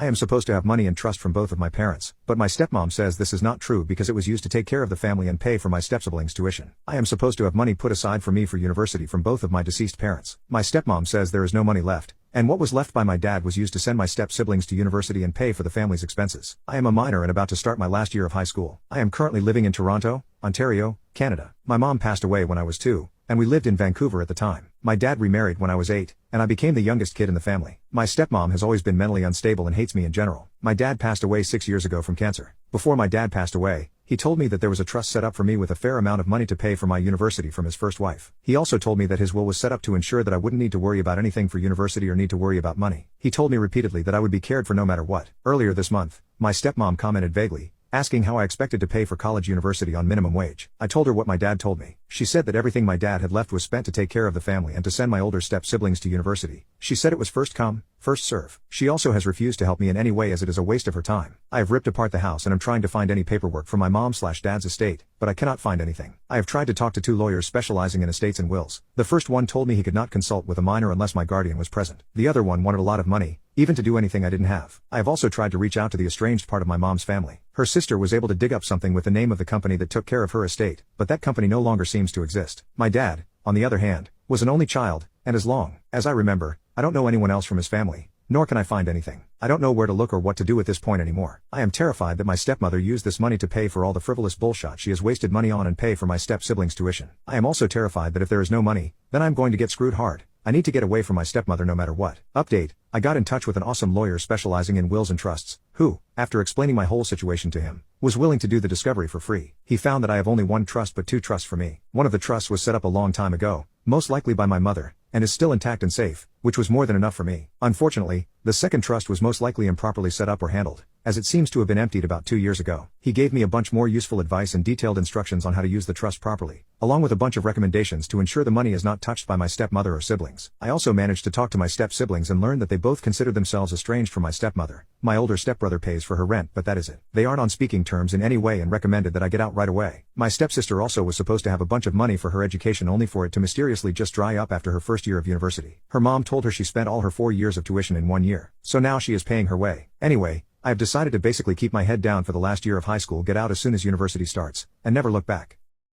I am supposed to have money in trust from both of my parents, but my stepmom says this is not true because it was used to take care of the family and pay for my stepsiblings' tuition. I am supposed to have money put aside for me for university from both of my deceased parents. My stepmom says there is no money left, and what was left by my dad was used to send my step-siblings to university and pay for the family's expenses. I am a minor and about to start my last year of high school. I am currently living in Toronto, Ontario, Canada. My mom passed away when I was 2, and we lived in Vancouver at the time. My dad remarried when I was 8, and I became the youngest kid in the family. My stepmom has always been mentally unstable and hates me in general. My dad passed away 6 years ago from cancer. Before my dad passed away, he told me that there was a trust set up for me with a fair amount of money to pay for my university from his first wife. He also told me that his will was set up to ensure that I wouldn't need to worry about anything for university or need to worry about money. He told me repeatedly that I would be cared for no matter what. Earlier this month, my stepmom commented vaguely, asking how I expected to pay for college university on minimum wage. I told her what my dad told me. She said that everything my dad had left was spent to take care of the family and to send my older step-siblings to university. She said it was first come, first serve. She also has refused to help me in any way as it is a waste of her time. I have ripped apart the house and am trying to find any paperwork for my mom/dad's estate, but I cannot find anything. I have tried to talk to 2 lawyers specializing in estates and wills. The first one told me he could not consult with a minor unless my guardian was present. The other one wanted a lot of money, even to do anything I didn't have. I have also tried to reach out to the estranged part of my mom's family. Her sister was able to dig up something with the name of the company that took care of her estate, but that company no longer seems to exist. My dad, on the other hand, was an only child, and as long as I remember, I don't know anyone else from his family, nor can I find anything. I don't know where to look or what to do at this point anymore. I am terrified that my stepmother used this money to pay for all the frivolous bullshit she has wasted money on and pay for my step-siblings' tuition. I am also terrified that if there is no money, then I'm going to get screwed hard. I need to get away from my stepmother no matter what. Update: I got in touch with an awesome lawyer specializing in wills and trusts, who, after explaining my whole situation to him, was willing to do the discovery for free. He found that I have only 1 trust but 2 trusts for me. One of the trusts was set up a long time ago, most likely by my mother, and is still intact and safe, which was more than enough for me. Unfortunately, the second trust was most likely improperly set up or handled, as it seems to have been emptied about 2 years ago. He gave me a bunch more useful advice and detailed instructions on how to use the trust properly, along with a bunch of recommendations to ensure the money is not touched by my stepmother or siblings. I also managed to talk to my step-siblings and learned that they both consider themselves estranged from my stepmother. My older stepbrother pays for her rent, but that is it. They aren't on speaking terms in any way and recommended that I get out right away. My stepsister also was supposed to have a bunch of money for her education only for it to mysteriously just dry up after her first year of university. Her mom told her she spent all her 4 years of tuition in 1 year, so now she is paying her way. Anyway, I have decided to basically keep my head down for the last year of high school, get out as soon as university starts, and never look back.